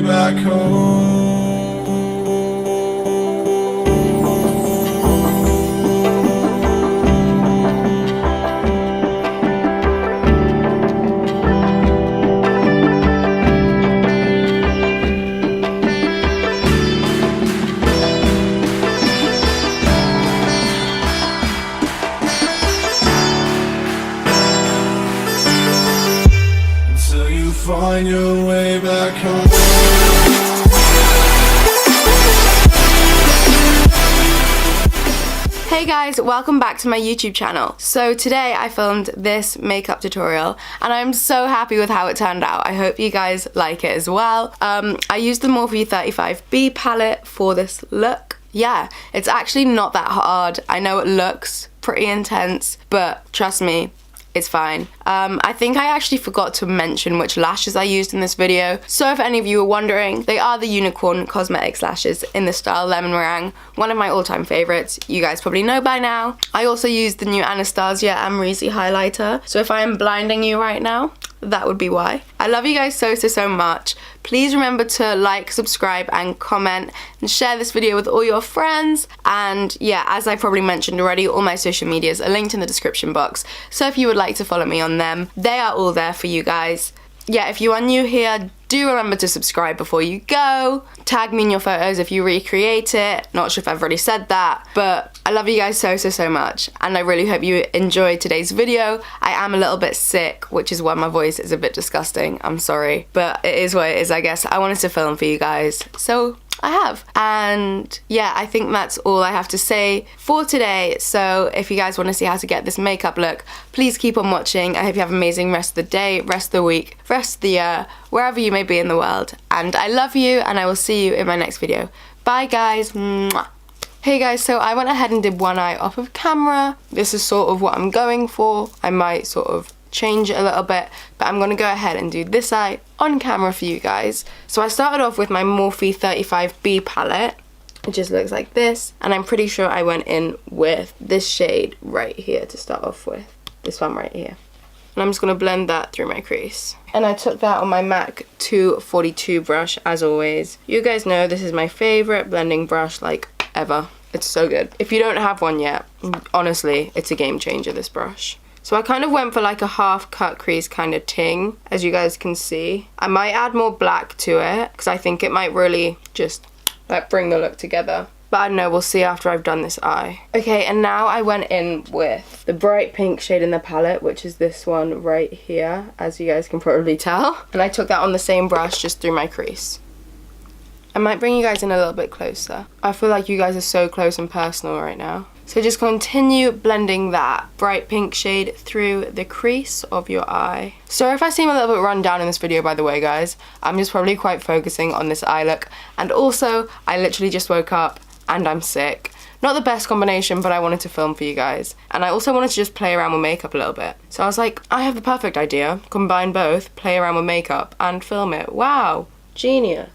way back home. Find your way back home. Hey guys, welcome back to my YouTube channel. So today I filmed this makeup tutorial and I'm so happy with how it turned out. I hope you guys like it as well. I used the Morphe 35B palette for this look. Yeah, it's actually not that hard. I know it looks pretty intense, but trust me, it's fine. I think I actually forgot to mention which lashes I used in this video. So if any of you are wondering, they are the Unicorn Cosmetics lashes in the style Lemon Meringue, one of my all-time favorites. You guys probably know by now. I also used the new Anastasia Amrezy highlighter. So if I am blinding you right now, that would be why. I love you guys so much. Please remember to like, subscribe and comment and share this video with all your friends. And yeah, as I probably mentioned already, all my social medias are linked in the description box. So if you would like to follow me on them, they are all there for you guys. Yeah, if you are new here, do remember to subscribe before you go. Tag me in your photos if you recreate it. Not sure if I've already said that, but I love you guys so much, and I really hope you enjoyed today's video. I am a little bit sick, which is why my voice is a bit disgusting. I'm sorry, but it is what it is, I guess. I wanted to film for you guys, so I have. And yeah, I think that's all I have to say for today. So if you guys want to see how to get this makeup look, please keep on watching. I hope you have an amazing rest of the day, rest of the week, rest of the year, wherever you may be in the world. And I love you, and I will see you in my next video. Bye guys. Mwah. Hey guys, so I went ahead and did one eye off of camera. This is sort of what I'm going for. I might sort of change it a little bit, but I'm gonna go ahead and do this eye on camera for you guys. So I started off with my Morphe 35B palette. It just looks like this, and I'm pretty sure I went in with this shade right here to start off with. This one right here. And I'm just gonna blend that through my crease. And I took that on my MAC 242 brush, as always. You guys know this is my favorite blending brush, like, ever. It's so good. If you don't have one yet, honestly, it's a game changer, this brush. So I kind of went for like a half cut crease kind of ting, as you guys can see. I might add more black to it, because I think it might really just like bring the look together. But I don't know, we'll see after I've done this eye. Okay, and now I went in with the bright pink shade in the palette, which is this one right here, as you guys can probably tell. And I took that on the same brush just through my crease. I might bring you guys in a little bit closer. I feel like you guys are so close and personal right now. So just continue blending that bright pink shade through the crease of your eye. Sorry if I seem a little bit run down in this video, by the way, guys. I'm just probably quite focusing on this eye look. And also, I literally just woke up and I'm sick. Not the best combination, but I wanted to film for you guys. And I also wanted to just play around with makeup a little bit. So I was like, I have the perfect idea. Combine both, play around with makeup and film it. Wow, genius.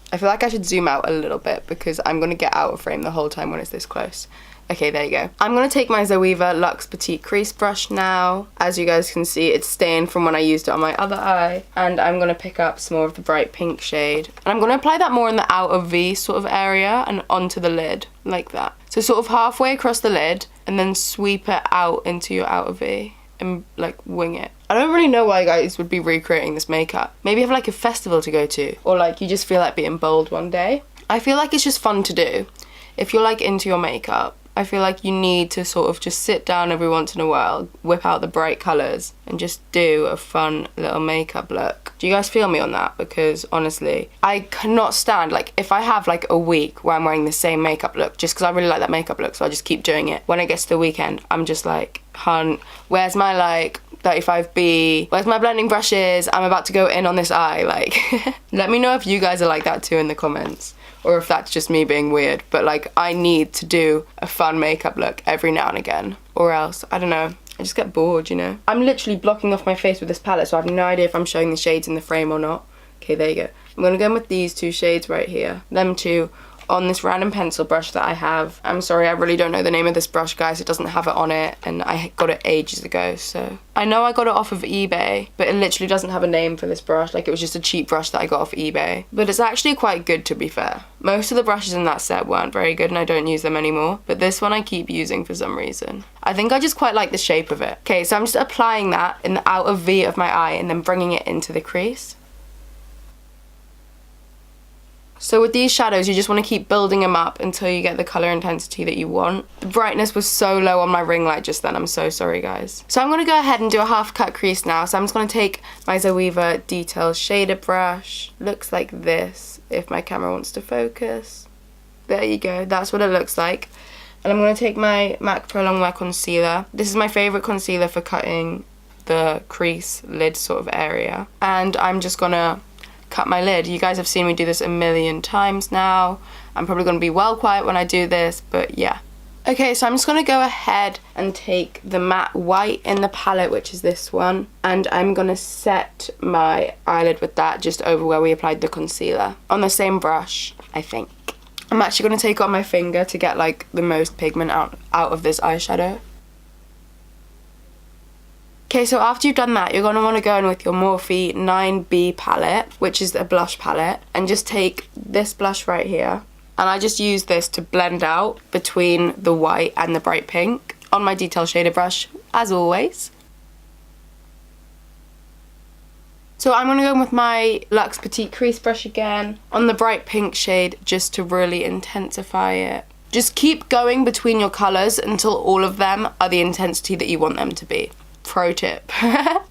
I feel like I should zoom out a little bit because I'm gonna get out of frame the whole time when it's this close. Okay, there you go. I'm gonna take my Zoeva Luxe Petite Crease brush now. As you guys can see, it's stained from when I used it on my other eye. And I'm gonna pick up some more of the bright pink shade. And I'm gonna apply that more in the outer V sort of area and onto the lid, like that. So sort of halfway across the lid, and then sweep it out into your outer V and like wing it. I don't really know why you guys would be recreating this makeup. Maybe have like a festival to go to, or like you just feel like being bold one day. I feel like it's just fun to do. If you're like into your makeup, I feel like you need to sort of just sit down every once in a while, whip out the bright colours and just do a fun little makeup look. Do you guys feel me on that? Because honestly, I cannot stand, like if I have like a week where I'm wearing the same makeup look just because I really like that makeup look, so I just keep doing it. When it gets to the weekend, I'm just like, hun, where's my like 35B, where's my blending brushes? I'm about to go in on this eye, like. Let me know if you guys are like that too in the comments, or if that's just me being weird, but like I need to do a fun makeup look every now and again, or else, I don't know, I just get bored, you know. I'm literally blocking off my face with this palette, so I have no idea if I'm showing the shades in the frame or not. Okay, there you go. I'm gonna go in with these two shades right here. Them two on this random pencil brush that I have. I'm sorry, I really don't know the name of this brush, guys. It doesn't have it on it, and I got it ages ago, so. I know I got it off of eBay, but it literally doesn't have a name for this brush. Like, it was just a cheap brush that I got off eBay. But it's actually quite good, to be fair. Most of the brushes in that set weren't very good, and I don't use them anymore. But this one I keep using for some reason. I think I just quite like the shape of it. Okay, so I'm just applying that in the outer V of my eye and then bringing it into the crease. So with these shadows, you just want to keep building them up until you get the colour intensity that you want. The brightness was so low on my ring light just then, I'm so sorry, guys. So I'm going to go ahead and do a half cut crease now. So I'm just going to take my Zoeva Detail Shader brush. Looks like this, if my camera wants to focus. There you go, that's what it looks like. And I'm going to take my MAC Pro Longwear Concealer. This is my favourite concealer for cutting the crease lid sort of area. And I'm just going to cut my lid. You guys have seen me do this a million times now. I'm probably going to be well quiet when I do this, but yeah. Okay, so I'm just going to go ahead and take the matte white in the palette, which is this one, and I'm going to set my eyelid with that just over where we applied the concealer on the same brush, I think. I'm actually going to take it on my finger to get like the most pigment out of this eyeshadow. Okay, so after you've done that, you're going to want to go in with your Morphe 9B palette, which is a blush palette, and just take this blush right here. And I just use this to blend out between the white and the bright pink on my detail shader brush, as always. So I'm going to go in with my Luxe Petite Crease brush again on the bright pink shade just to really intensify it. Just keep going between your colours until all of them are the intensity that you want them to be. Pro tip.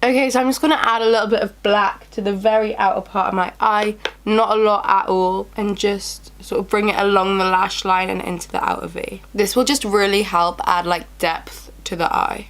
Okay, so I'm just going to add a little bit of black to the very outer part of my eye, not a lot at all, and just sort of bring it along the lash line and into the outer V. This will just really help add like depth to the eye.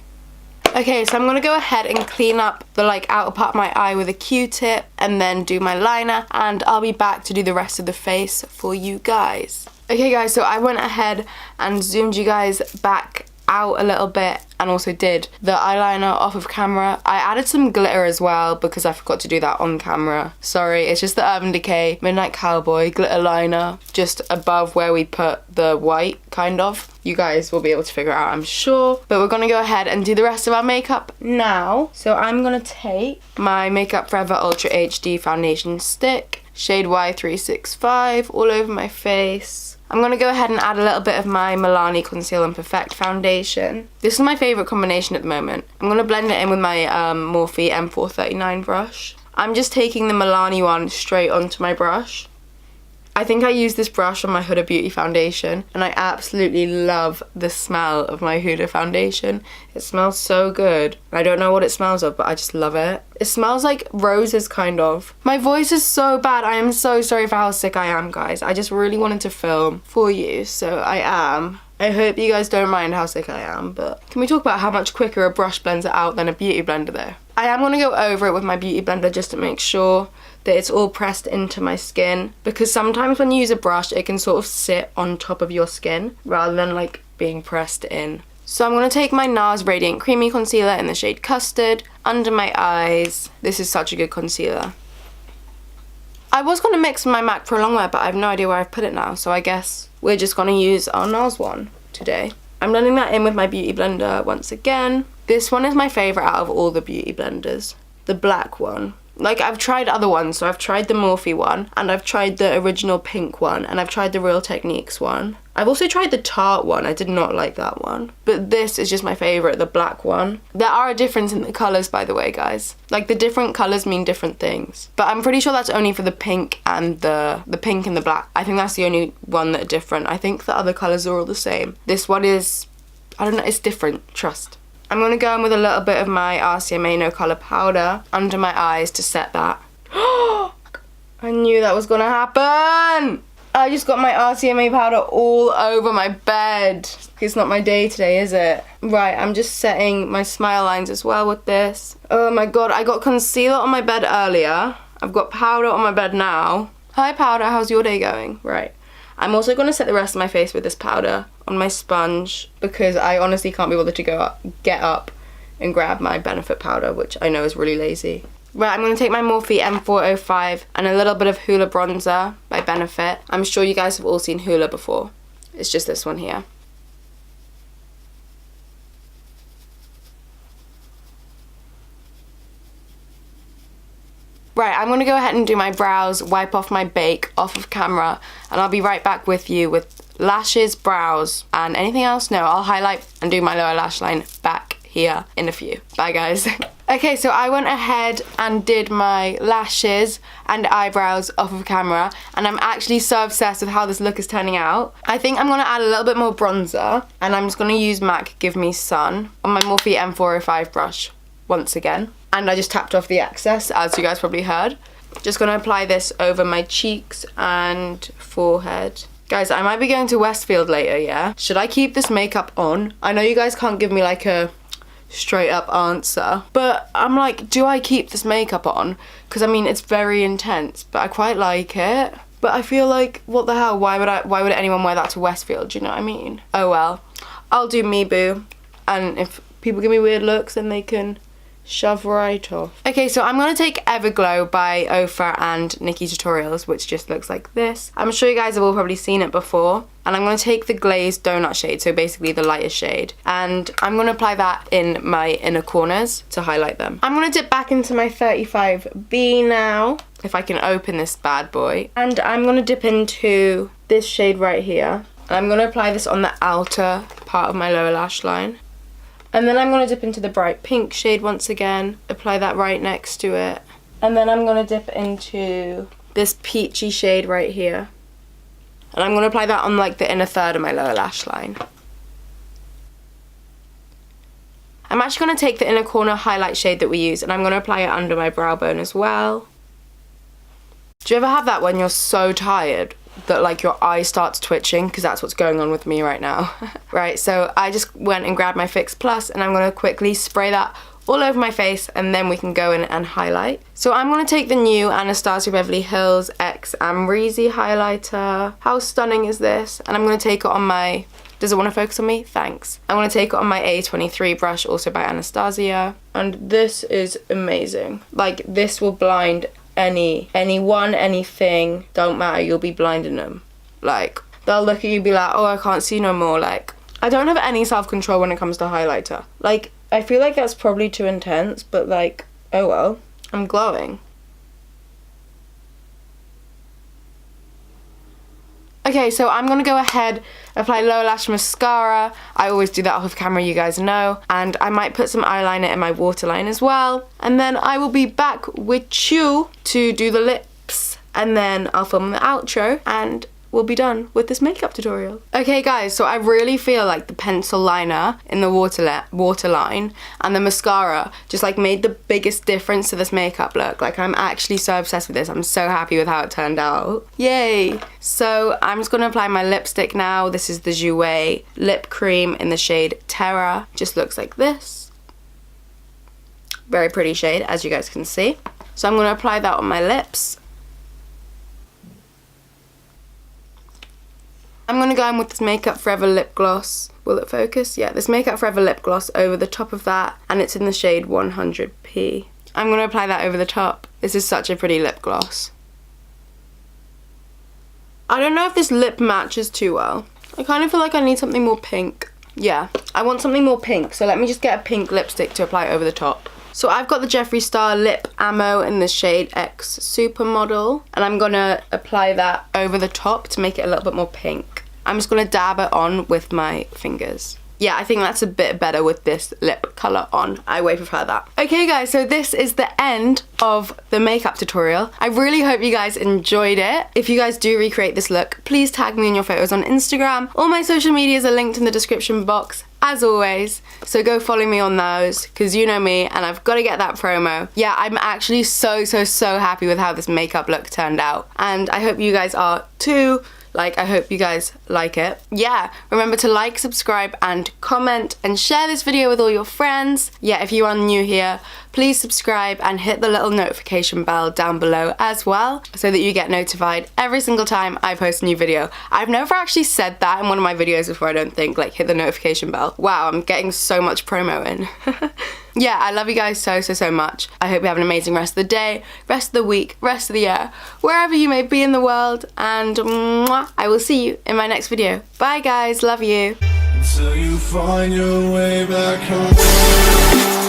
Okay, so I'm going to go ahead and clean up the like outer part of my eye with a Q-tip and then do my liner, and I'll be back to do the rest of the face for you guys. Okay guys, so I went ahead and zoomed you guys back out a little bit and also did the eyeliner off of camera. I added some glitter as well because I forgot to do that on camera. Sorry, it's just the Urban Decay Midnight Cowboy glitter liner just above where we put the white, kind of. You guys will be able to figure it out, I'm sure. But we're gonna go ahead and do the rest of our makeup now. So I'm gonna take my Makeup Forever Ultra HD foundation stick, shade Y365, all over my face. I'm going to go ahead and add a little bit of my Milani Conceal and Perfect foundation. This is my favourite combination at the moment. I'm going to blend it in with my Morphe M439 brush. I'm just taking the Milani one straight onto my brush. I think I used this brush on my Huda Beauty foundation, and I absolutely love the smell of my Huda foundation. It smells so good. I don't know what it smells of, but I just love it. It smells like roses, kind of. My voice is so bad. I am so sorry for how sick I am, guys. I just really wanted to film for you, so I am. I hope you guys don't mind how sick I am, but can we talk about how much quicker a brush blends it out than a beauty blender though? I am going to go over it with my beauty blender just to make sure that it's all pressed into my skin, because sometimes when you use a brush it can sort of sit on top of your skin rather than like being pressed in. So I'm going to take my NARS Radiant Creamy Concealer in the shade Custard under my eyes. This is such a good concealer. I was going to mix my MAC Pro Longwear, but I have no idea where I've put it now, so I guess we're just going to use our NARS one today. I'm blending that in with my beauty blender once again. This one is my favourite out of all the beauty blenders, the black one. Like, I've tried other ones, so I've tried the Morphe one, and I've tried the original pink one, and I've tried the Real Techniques one. I've also tried the Tarte one. I did not like that one. But this is just my favourite, the black one. There are a difference in the colours, by the way, guys. Like, the different colours mean different things. But I'm pretty sure that's only for the pink and the pink and the black. I think that's the only one that are different. I think the other colours are all the same. This one is, I don't know, it's different, trust. I'm going to go in with a little bit of my RCMA No Colour powder under my eyes to set that. I knew that was going to happen! I just got my RCMA powder all over my bed. It's not my day today, is it? Right, I'm just setting my smile lines as well with this. Oh my god, I got concealer on my bed earlier. I've got powder on my bed now. Hi powder, how's your day going? Right. I'm also going to set the rest of my face with this powder on my sponge because I honestly can't be bothered to get up and grab my Benefit powder, which I know is really lazy. Right, I'm going to take my Morphe M405 and a little bit of Hoola Bronzer by benefit. I'm sure you guys have all seen Hoola before. It's just this one here. Right, I'm gonna go ahead and do my brows, wipe off my bake off of camera, and I'll be right back with you with lashes, brows, and anything else. No, I'll highlight and do my lower lash line back here in a few. Bye guys. Okay, so I went ahead and did my lashes and eyebrows off of camera, and I'm actually so obsessed with how this look is turning out. I think I'm gonna add a little bit more bronzer, and I'm just gonna use MAC Give Me Sun on my Morphe M405 brush once again. And I just tapped off the excess, as you guys probably heard. Just gonna apply this over my cheeks and forehead. Guys, I might be going to Westfield later, yeah? Should I keep this makeup on? I know you guys can't give me like a straight up answer, but I'm like, do I keep this makeup on? Because I mean, it's very intense, but I quite like it. But I feel like, what the hell, why would anyone wear that to Westfield, do you know what I mean? Oh well, I'll do me, boo. And if people give me weird looks, then they can shove right off. Okay, so I'm gonna take Everglow by Ofa and Nikki Tutorials, which just looks like this. I'm sure you guys have all probably seen it before. And I'm gonna take the Glazed Donut shade, so basically the lightest shade. And I'm gonna apply that in my inner corners to highlight them. I'm gonna dip back into my 35B now, if I can open this bad boy. And I'm gonna dip into this shade right here. And I'm gonna apply this on the outer part of my lower lash line. And then I'm going to dip into the bright pink shade once again, apply that right next to it. And then I'm going to dip into this peachy shade right here. And I'm going to apply that on like the inner third of my lower lash line. I'm actually going to take the inner corner highlight shade that we use, and I'm going to apply it under my brow bone as well. Do you ever have that when you're so tired that like your eye starts twitching? Because that's what's going on with me right now. Right, so I just went and grabbed my Fix Plus, and I'm going to quickly spray that all over my face, and then we can go in and highlight. So I'm going to take the new Anastasia Beverly Hills X Amrezy highlighter. How stunning is this? And I'm going to take it on my... Does it want to focus on me? Thanks. I'm going to take it on my A23 brush, also by Anastasia. And this is amazing. Like, this will blind anyone, anything, don't matter, you'll be blinding them. Like, they'll look at you and be like, oh, I can't see no more. Like, I don't have any self-control when it comes to highlighter. Like, I feel like that's probably too intense, but like, oh well, I'm glowing. Okay, so I'm gonna go ahead, apply lower lash mascara. I always do that off of camera, you guys know. And I might put some eyeliner in my waterline as well. And then I will be back with you to do the lips. And then I'll film the outro, and we'll be done with this makeup tutorial. Okay guys, so I really feel like the pencil liner in the waterline and the mascara just like made the biggest difference to this makeup look. Like, I'm actually so obsessed with this. I'm so happy with how it turned out. Yay! So I'm just gonna apply my lipstick now. This is the Jouer lip cream in the shade Terra. Just looks like this. Very pretty shade, as you guys can see. So I'm gonna apply that on my lips. I'm going to go in with this Makeup Forever lip gloss. Will it focus? Yeah, this Makeup Forever lip gloss over the top of that, and it's in the shade 100p. I'm going to apply that over the top. This is such a pretty lip gloss. I don't know if this lip matches too well. I kind of feel like I need something more pink. Yeah, I want something more pink, so let me just get a pink lipstick to apply over the top. So I've got the Jeffree Star Lip Ammo in the shade X Supermodel, and I'm gonna apply that over the top to make it a little bit more pink. I'm just gonna dab it on with my fingers. Yeah, I think that's a bit better with this lip colour on. I way prefer that. Okay guys, so this is the end of the makeup tutorial. I really hope you guys enjoyed it. If you guys do recreate this look, please tag me in your photos on Instagram. All my social medias are linked in the description box, as always. So go follow me on those, because you know me, and I've got to get that promo. Yeah, I'm actually so happy with how this makeup look turned out. And I hope you guys are too. Like, I hope you guys like it. Yeah, remember to like, subscribe, and comment, and share this video with all your friends. Yeah, if you are new here, please please subscribe and hit the little notification bell down below as well so that you get notified every single time I post a new video. I've never actually said that in one of my videos before, I don't think, like hit the notification bell. Wow, I'm getting so much promo in. Yeah, I love you guys so much. I hope you have an amazing rest of the day, rest of the week, rest of the year, wherever you may be in the world, and mwah, I will see you in my next video. Bye guys, love you. Until you find your way back home.